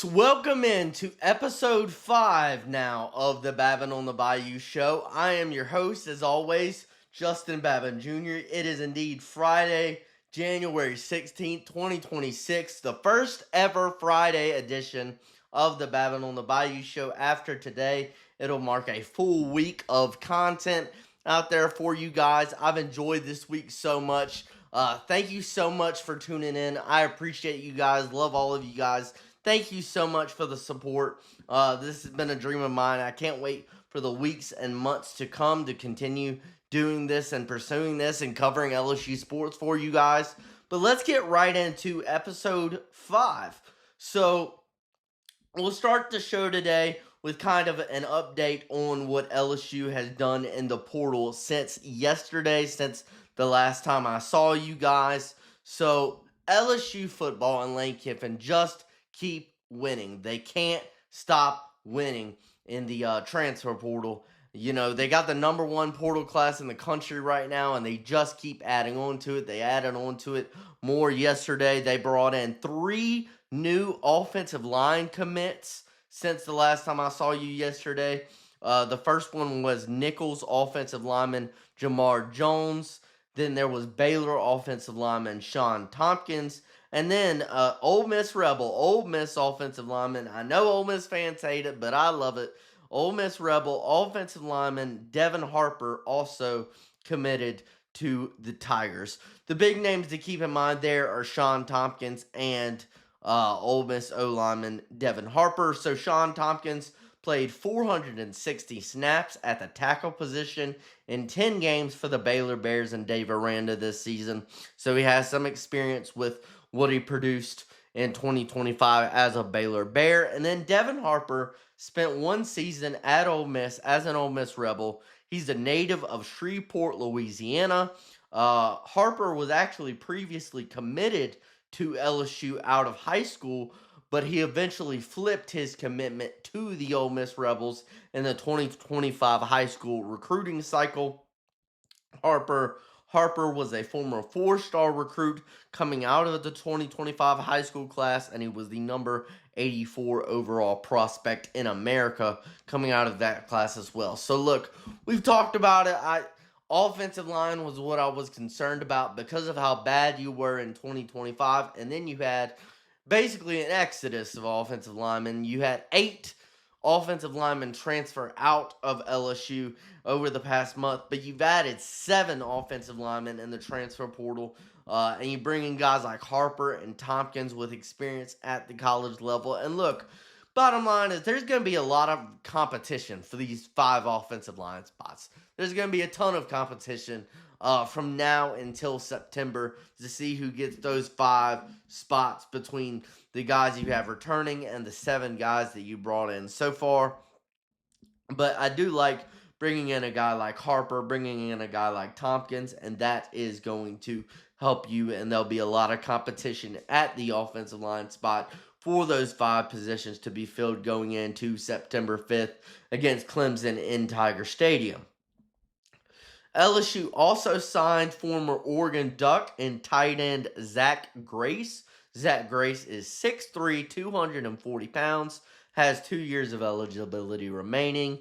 folks, welcome into episode 5 now of the Babin On The Bayou show. I am your host, as always, Justin Babin Jr. It is indeed Friday, January 16th, 2026, the first ever Friday edition of the Babin On The Bayou show. After today, it'll mark a full week of content out there for you guys. I've enjoyed this week so much. Thank you so much for tuning in. I appreciate you guys. Love all of you guys. Thank you so much for the support. This has been a dream of mine. I can't wait for the weeks and months to come to continue doing this and pursuing this and covering LSU sports for you guys. But let's get right into episode 5. So we'll start the show today with kind of an update on what LSU has done in the portal since yesterday, since the last time I saw you guys. So LSU football and Lane Kiffin just keep winning. They can't stop winning in the transfer portal. You know, they got the number 1 portal class in the country right now, and they just keep adding on to it. They added on to it more yesterday. They brought in 3 new offensive line commits since the last time I saw you yesterday. The first one was Nichols offensive lineman Jamar Jones. Then there was Baylor offensive lineman Sean Tompkins. And then Ole Miss Rebel, Ole Miss offensive lineman. I know Ole Miss fans hate it, but I love it. Ole Miss Rebel offensive lineman Devin Harper also committed to the Tigers. The big names to keep in mind there are Sean Tompkins and Ole Miss O-lineman Devin Harper. So Sean Tompkins played 460 snaps at the tackle position in 10 games for the Baylor Bears and Dave Aranda this season. So he has some experience with what he produced in 2025 as a Baylor Bear. And then Devin Harper spent 1 season at Ole Miss as an Ole Miss Rebel. He's a native of Shreveport, Louisiana. Harper was actually previously committed to LSU out of high school, but he eventually flipped his commitment to the Ole Miss Rebels in the 2025 high school recruiting cycle. Harper was a former 4-star recruit coming out of the 2025 high school class, and he was the number 84 overall prospect in America coming out of that class as well. So look, we've talked about it. Offensive line was what I was concerned about because of how bad you were in 2025, and then you had basically an exodus of offensive linemen. You had 8 offensive linemen transfer out of LSU over the past month, but you've added 7 offensive linemen in the transfer portal, and you bring in guys like Harper and Tompkins with experience at the college level. And look, bottom line is there's going to be a lot of competition for these 5 offensive line spots. There's going to be a ton of competition from now until September to see who gets those 5 spots between the guys you have returning and the 7 guys that you brought in so far. But I do like bringing in a guy like Harper, bringing in a guy like Tompkins, and that is going to help you, and there'll be a lot of competition at the offensive line spot for those 5 positions to be filled going into September 5th against Clemson in Tiger Stadium. LSU also signed former Oregon Duck and tight end Zach Grace. Zach Grace is 6'3", 240 pounds, has 2 years of eligibility remaining.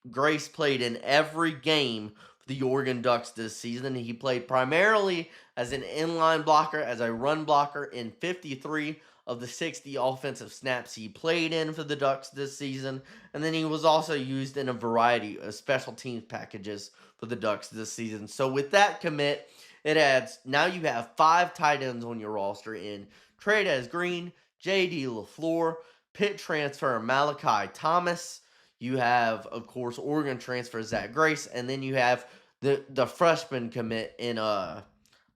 Grace played in every game for the Oregon Ducks this season. He played primarily as an inline blocker, as a run blocker in 53 of the 60 offensive snaps he played in for the Ducks this season. And then he was also used in a variety of special teams packages for the Ducks this season. So with that commit, it adds, now you have 5 tight ends on your roster in Trey'Dez Green, J.D. LaFleur, Pitt transfer Malachi Thomas. You have, of course, Oregon transfer Zach Grace, and then you have the freshman commit in I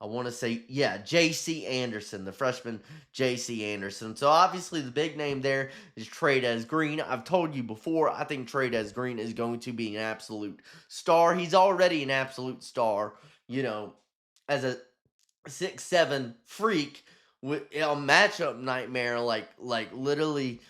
want to say, J.C. Anderson, the freshman J.C. Anderson. So, obviously, the big name there is Trey'Dez Green. I've told you before, I think Trey'Dez Green is going to be an absolute star. He's already an absolute star, you know, as a 6'7" freak with a matchup nightmare, like literally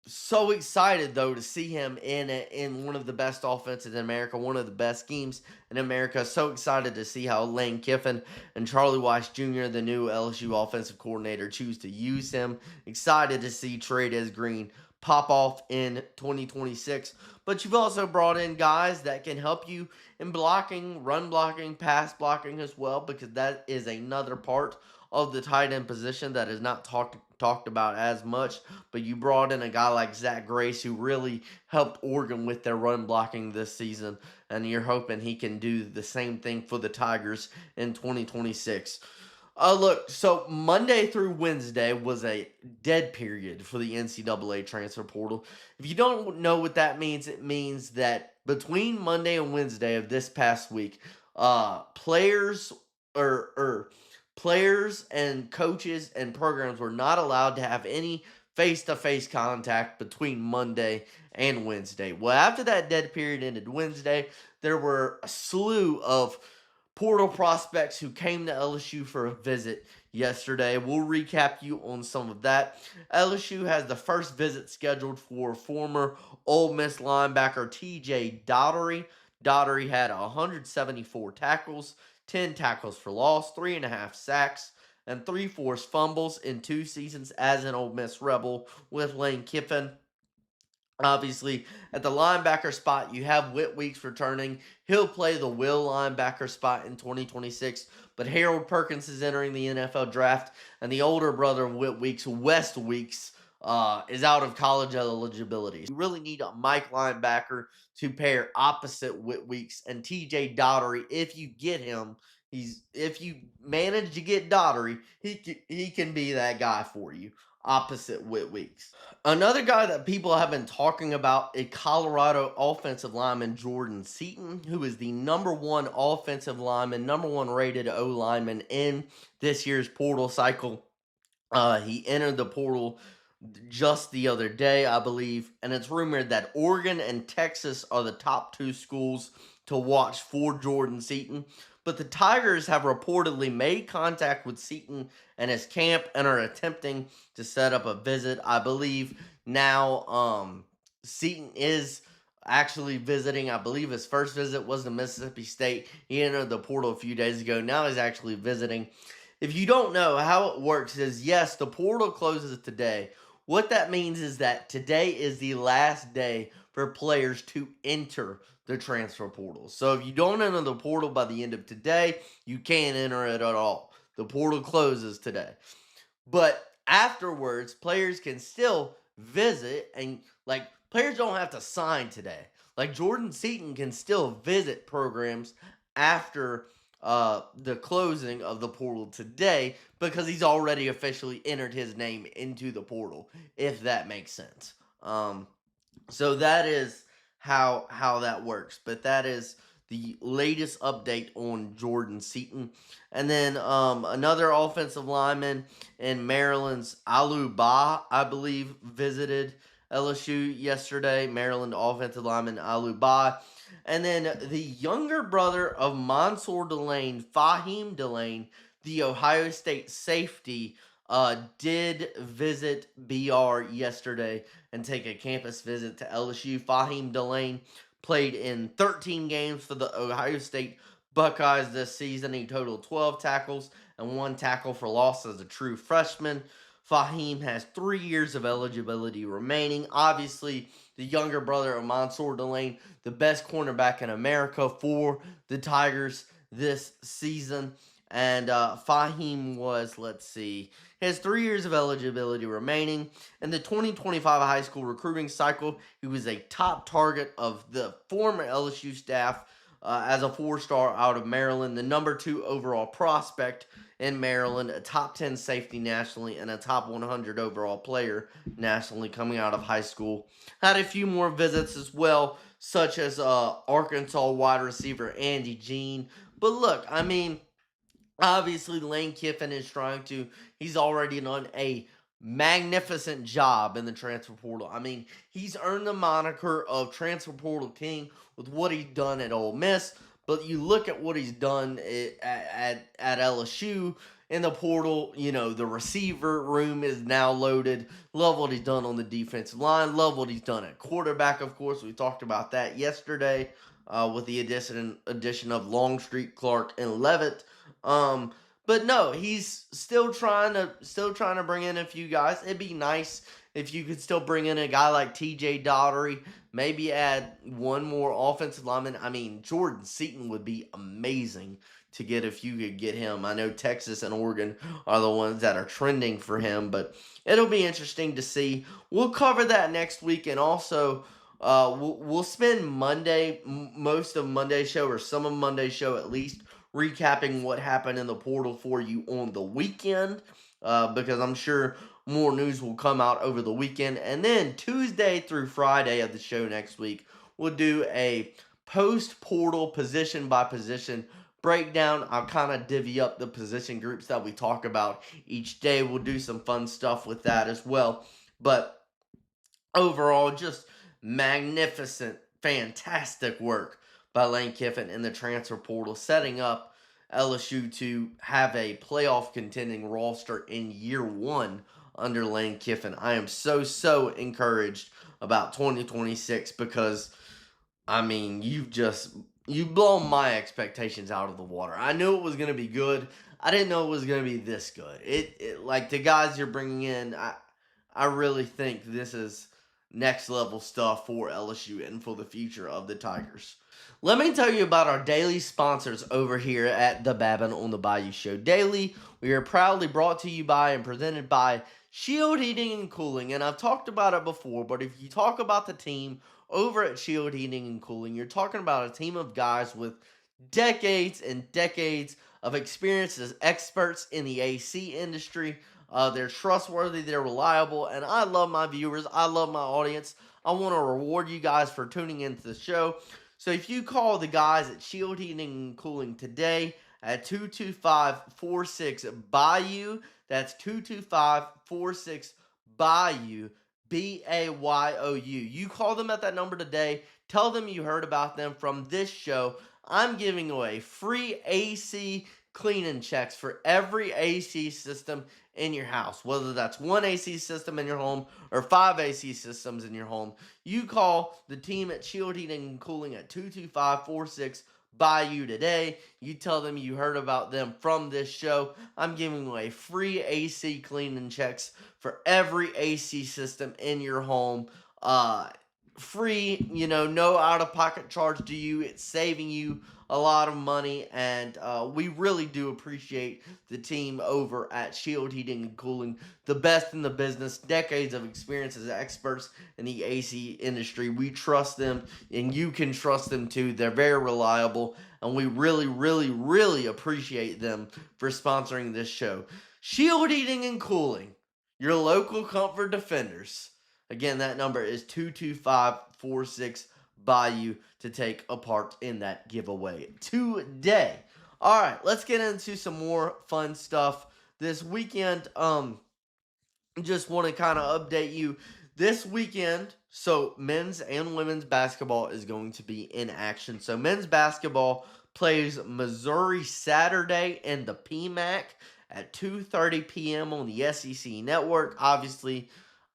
So excited though to see him in one of the best offenses in America, one of the best schemes in America. So excited to see how Lane Kiffin and Charlie Weiss Jr., the new LSU offensive coordinator, choose to use him. Excited to see Trey'Dez Green pop off in 2026. But you've also brought in guys that can help you in blocking, run blocking, pass blocking as well, because that is another part of the tight end position that is not talked about as much. But you brought in a guy like Zach Grace who really helped Oregon with their run blocking this season, and you're hoping he can do the same thing for the Tigers in 2026. Look, so Monday through Wednesday was a dead period for the NCAA transfer portal. If you don't know what that means, it means that between Monday and Wednesday of this past week, players or players and coaches and programs were not allowed to have any face-to-face contact between Monday and Wednesday. Well, after that dead period ended Wednesday, there were a slew of portal prospects who came to LSU for a visit yesterday. We'll recap you on some of that. LSU has the first visit scheduled for former Ole Miss linebacker TJ Daugherty. Daugherty had 174 tackles, 10 tackles for loss, 3.5 sacks, and 3 forced fumbles in 2 seasons as an Ole Miss Rebel with Lane Kiffin. Obviously, at the linebacker spot, you have Whit Weeks returning. He'll play the will linebacker spot in 2026. But Harold Perkins is entering the NFL draft, and the older brother of Whit Weeks, West Weeks, is out of college eligibility. You really need a Mike linebacker to pair opposite Whit Weeks and TJ Daugherty. If you get him, if you manage to get Daugherty, he can be that guy for you opposite Whit Weeks. Another guy that people have been talking about is Colorado offensive lineman Jordan Seaton, who is the number one offensive lineman, number one rated O lineman in this year's portal cycle. He entered the portal just the other day, I believe, and it's rumored that Oregon and Texas are the top 2 schools to watch for Jordan Seaton. But the Tigers have reportedly made contact with Seaton and his camp and are attempting to set up a visit. I believe now Seaton is actually visiting. I believe his first visit was to Mississippi State. He entered the portal a few days ago. Now he's actually visiting. If you don't know, how it works is, yes, the portal closes today. What that means is that today is the last day for players to enter the transfer portal. So if you don't enter the portal by the end of today, you can't enter it at all. The portal closes today. But afterwards, players can still visit, and like players don't have to sign today. Like Jordan Seaton can still visit programs after the closing of the portal today because he's already officially entered his name into the portal, if that makes sense. So that is how that works. But that is the latest update on Jordan Seaton. And then another offensive lineman in Maryland's Aluba, I believe, visited LSU yesterday. Maryland offensive lineman Aluba. And then the younger brother of Mansour Delane, Fahim Delane, the Ohio State safety, did visit BR yesterday and take a campus visit to LSU. Fahim Delane played in 13 games for the Ohio State Buckeyes this season. He totaled 12 tackles and 1 tackle for loss as a true freshman. Fahim has 3 years of eligibility remaining. Obviously, the younger brother of Mansour Delane, the best cornerback in America for the Tigers this season. And Fahim was, he has 3 years of eligibility remaining. In the 2025 high school recruiting cycle, he was a top target of the former LSU staff as a 4-star out of Maryland, the number 2 overall prospect in Maryland, a top 10 safety nationally, and a top 100 overall player nationally coming out of high school. Had a few more visits as well, such as Arkansas wide receiver Andy Jean. But look, I mean, obviously Lane Kiffin is he's already done a magnificent job in the transfer portal. I mean, he's earned the moniker of Transfer Portal King with what he's done at Ole Miss. But you look at what he's done at LSU in the portal. The receiver room is now loaded. Love what he's done on the defensive line. Love what he's done at quarterback, of course. We talked about that yesterday with the addition of Longstreet, Clark, and Levitt. But no, he's still trying to bring in a few guys. It'd be nice if you could still bring in a guy like T.J. Daugherty. Maybe add one more offensive lineman. I mean, Jordan Seaton would be amazing to get if you could get him. I know Texas and Oregon are the ones that are trending for him, but it'll be interesting to see. We'll cover that next week, and also we'll spend most of Monday's show, or some of Monday's show at least, recapping what happened in the portal for you on the weekend, because I'm sure more news will come out over the weekend. And then Tuesday through Friday of the show next week, we'll do a post-portal position-by-position breakdown. I'll kind of divvy up the position groups that we talk about each day. We'll do some fun stuff with that as well. But overall, just magnificent, fantastic work by Lane Kiffin in the transfer portal, setting up LSU to have a playoff contending roster in year one under Lane Kiffin. I am so encouraged about 2026 because, I mean, you've blown my expectations out of the water. I knew it was going to be good. I didn't know it was going to be this good. It like the guys you're bringing in, I really think this is next level stuff for LSU and for the future of the Tigers. Let me tell you about our daily sponsors over here at the Babin on the Bayou Show. Daily, we are proudly brought to you by and presented by Shield Heating and Cooling. And I've talked about it before, but if you talk about the team over at Shield Heating and Cooling, you're talking about a team of guys with decades and decades of experience as experts in the AC industry. They're trustworthy, they're reliable, and I love my viewers. I love my audience. I want to reward you guys for tuning into the show. So if you call the guys at Shield Heating and Cooling today at 225-46-BAYOU, that's 225-46-BAYOU, B-A-Y-O-U. You call them at that number today. Tell them you heard about them from this show. I'm giving away free AC cleaning checks for every AC system in your house, whether that's one AC system in your home or 5 AC systems in your home. You call the team at Shield Heating and Cooling at 225-46-BAYOU today. You tell them you heard about them from this show. I'm giving away free AC cleaning checks for every AC system in your home. Free, no out-of-pocket charge to you. It's saving you a lot of money, and we really do appreciate the team over at Shield Heating and Cooling, the best in the business, decades of experience as experts in the AC industry. We trust them, and you can trust them too. They're very reliable, and we really appreciate them for sponsoring this show. Shield Heating and Cooling, your local comfort defenders. Again, that number is 225-46-BAYOU to take a part in that giveaway today. All right, let's get into some more fun stuff this weekend. Just want to kind of update you this weekend. So men's and women's basketball is going to be in action. So men's basketball plays Missouri Saturday in the PMAC at 2:30 p.m. on the SEC Network. Obviously,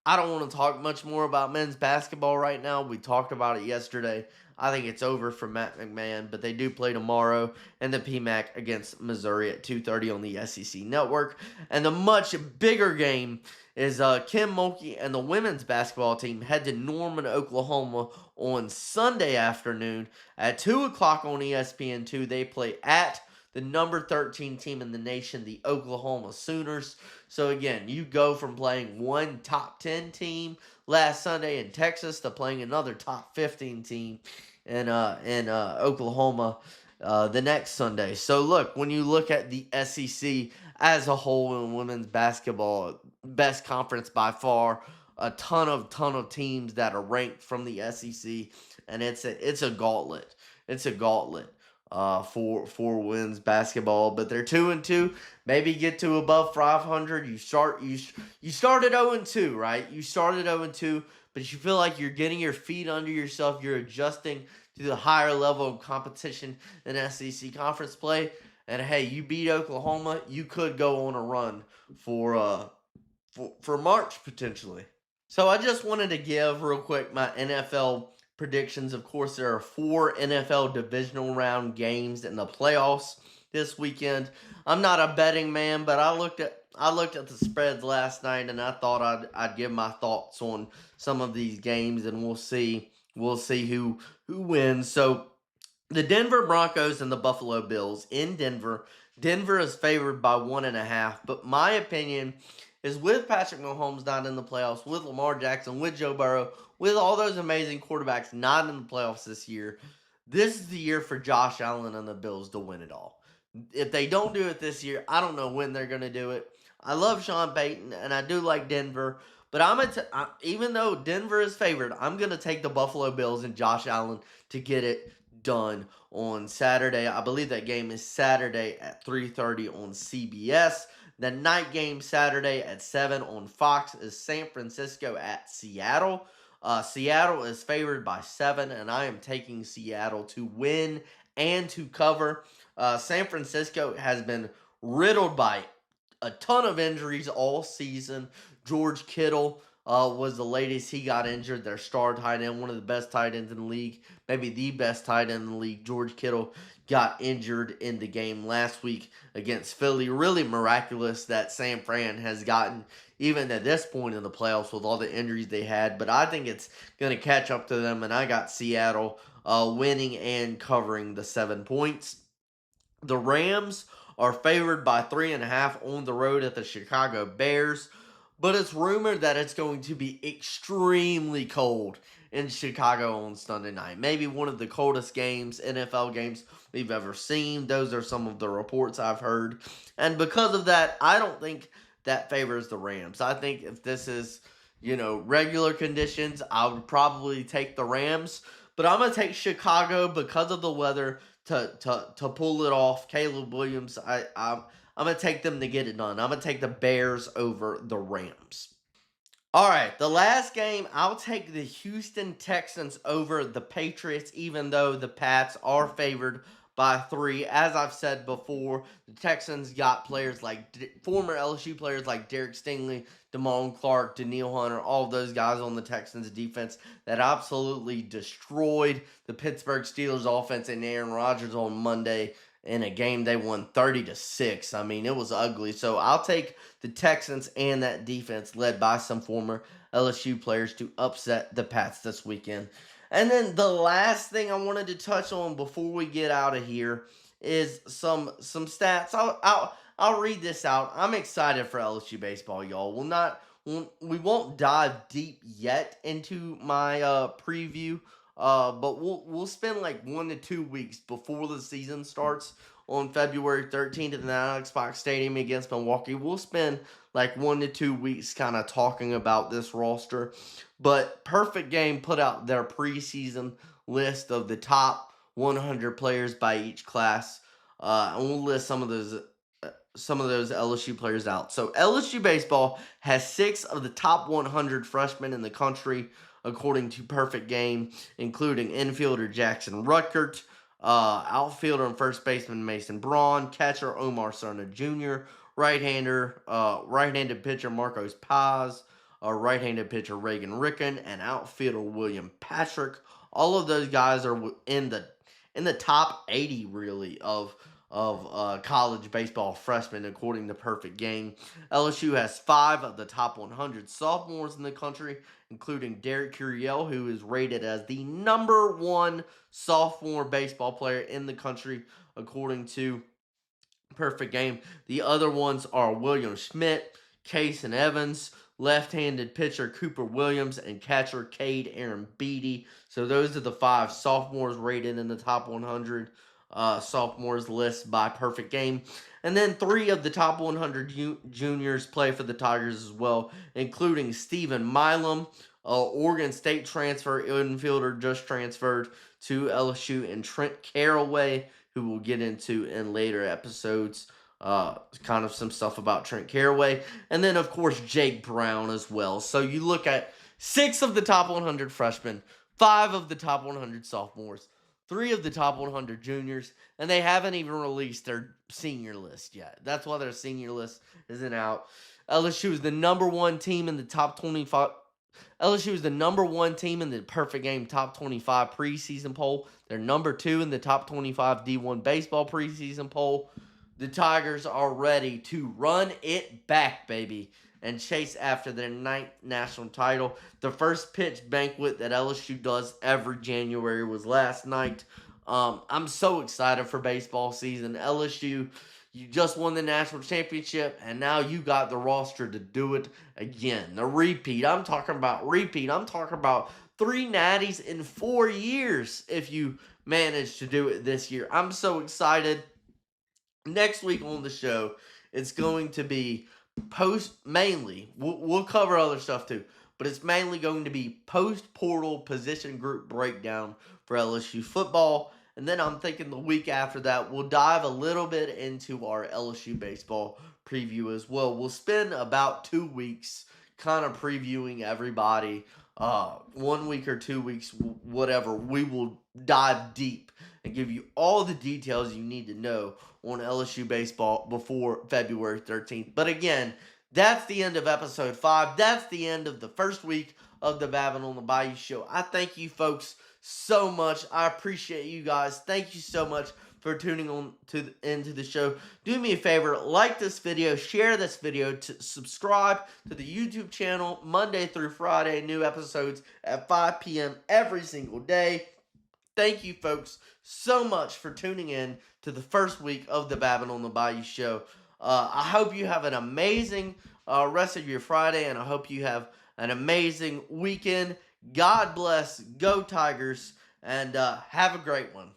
I don't want to talk much more about men's basketball right now. We talked about it yesterday. I think it's over for Matt McMahon, but they do play tomorrow in the PMAC against Missouri at 2:30 on the SEC Network. And the much bigger game is Kim Mulkey and the women's basketball team head to Norman, Oklahoma on Sunday afternoon at 2 o'clock on ESPN2. They play at the number 13 team in the nation, the Oklahoma Sooners. So again, you go from playing one top 10 team last Sunday in Texas to playing another top 15 team in Oklahoma the next Sunday. So look, when you look at the SEC as a whole in women's basketball, best conference by far, a ton of teams that are ranked from the SEC, and it's a gauntlet. It's a gauntlet for women's basketball, but they're 2-2. Maybe get to above 500. You started 0-2, right? You started 0-2, but you feel like you're getting your feet under yourself. You're adjusting to the higher level of competition in SEC conference play. And hey, you beat Oklahoma, you could go on a run for March potentially. So I just wanted to give real quick my NFL predictions. Of course, there are 4 NFL divisional round games in the playoffs this weekend. I'm not a betting man, but I looked at the spreads last night, and I thought I'd give my thoughts on some of these games, and we'll see who wins. So the Denver Broncos and the Buffalo Bills in Denver. Denver is favored by 1.5, but my opinion is with Patrick Mahomes not in the playoffs, with Lamar Jackson, with Joe Burrow, with all those amazing quarterbacks not in the playoffs this year, this is the year for Josh Allen and the Bills to win it all. If they don't do it this year, I don't know when they're going to do it. I love Sean Payton, and I do like Denver, but even though Denver is favored, I'm going to take the Buffalo Bills and Josh Allen to get it done on Saturday. I believe that game is Saturday at 3:30 on CBS. The night game Saturday at 7 on Fox is San Francisco at Seattle. Seattle is favored by 7, and I am taking Seattle to win and to cover. San Francisco has been riddled by a ton of injuries all season. George Kittle was the latest he got injured. Their star tight end, one of the best tight ends in the league, maybe the best tight end in the league. George Kittle got injured in the game last week against Philly. Really miraculous that San Fran has gotten even at this point in the playoffs with all the injuries they had. But I think it's going to catch up to them, and I got Seattle winning and covering the 7 points. The Rams are favored by 3.5 on the road at the Chicago Bears, but it's rumored that it's going to be extremely cold in Chicago on Sunday night. Maybe one of the coldest games, NFL games we've ever seen. Those are some of the reports I've heard. And because of that, I don't think that favors the Rams. I think if this is, regular conditions, I would probably take the Rams. But I'm going to take Chicago because of the weather to pull it off. Caleb Williams, I'm going to take them to get it done. I'm going to take the Bears over the Rams. All right, the last game, I'll take the Houston Texans over the Patriots, even though the Pats are favored by 3. As I've said before, the Texans got players like former LSU players like Derek Stingley, Damone Clark, Daniil Hunter, all of those guys on the Texans defense that absolutely destroyed the Pittsburgh Steelers offense and Aaron Rodgers on Monday in a game they won 30-6. I mean, it was ugly. So I'll take the Texans and that defense led by some former LSU players to upset the Pats this weekend. And then the last thing I wanted to touch on before we get out of here is some stats. I'll read this out. I'm excited for LSU baseball, y'all. We won't dive deep yet into my preview. But we'll spend like 1 to 2 weeks before the season starts on February 13th at the Alex Box Stadium against Milwaukee. We'll spend like 1 to 2 weeks kind of talking about this roster. But Perfect Game put out their preseason list of the top 100 players by each class. And we'll list some of those LSU players out. So LSU baseball has 6 of the top 100 freshmen in the country, according to Perfect Game, including infielder Jackson Ruckert, outfielder and first baseman Mason Braun, catcher Omar Cerna Jr., right-handed pitcher Marcos Paz, right-handed pitcher Reagan Ricken, and outfielder William Patrick. All of those guys are in the top 80, really, of college baseball freshmen, according to Perfect Game. LSU has 5 of the top 100 sophomores in the country, including Derek Curiel, who is rated as the number 1 sophomore baseball player in the country, according to Perfect Game. The other ones are William Schmidt, Cason Evans, left-handed pitcher Cooper Williams, and catcher Cade Aaron Beatty. So those are the 5 sophomores rated in the top 100 sophomores list by Perfect Game. And then 3 of the top 100 juniors play for the Tigers as well, including Stephen Milam, Oregon State transfer infielder just transferred to LSU, and Trent Caraway, who we'll get into in later episodes. Kind of some stuff about Trent Caraway. And then, of course, Jake Brown as well. So you look at 6 of the top 100 freshmen, 5 of the top 100 sophomores, 3 of the top 100 juniors, and they haven't even released their senior list yet. That's why their senior list isn't out. LSU is the number one team in the top 25. LSU is the number one team in the Perfect Game Top 25 preseason poll. They're number 2 in the top 25 D1 baseball preseason poll. The Tigers are ready to run it back, baby, and chase after their 9th national title. The first pitch banquet that LSU does every January was last night. I'm so excited for baseball season. LSU, you just won the national championship, and now you got the roster to do it again. The repeat. I'm talking about repeat. I'm talking about 3 natties in 4 years if you manage to do it this year. I'm so excited. Next week on the show, it's going to be mainly, we'll cover other stuff too, but it's mainly going to be post-portal position group breakdown for LSU football. And then I'm thinking the week after that, we'll dive a little bit into our LSU baseball preview as well. We'll spend about 2 weeks kind of previewing everybody. 1 week or 2 weeks, whatever. We will dive deep and give you all the details you need to know on LSU baseball before February 13th. But again, that's the end of episode 5. That's the end of the first week of the Babin on the Bayou show. I thank you folks so much. I appreciate you guys. Thank you so much for tuning on into the show. Do me a favor, like this video, share this video, subscribe to the YouTube channel Monday through Friday. New episodes at 5 p.m. every single day. Thank you, folks, so much for tuning in to the first week of the Babin on the Bayou show. I hope you have an amazing rest of your Friday, and I hope you have an amazing weekend. God bless, go Tigers, and have a great one.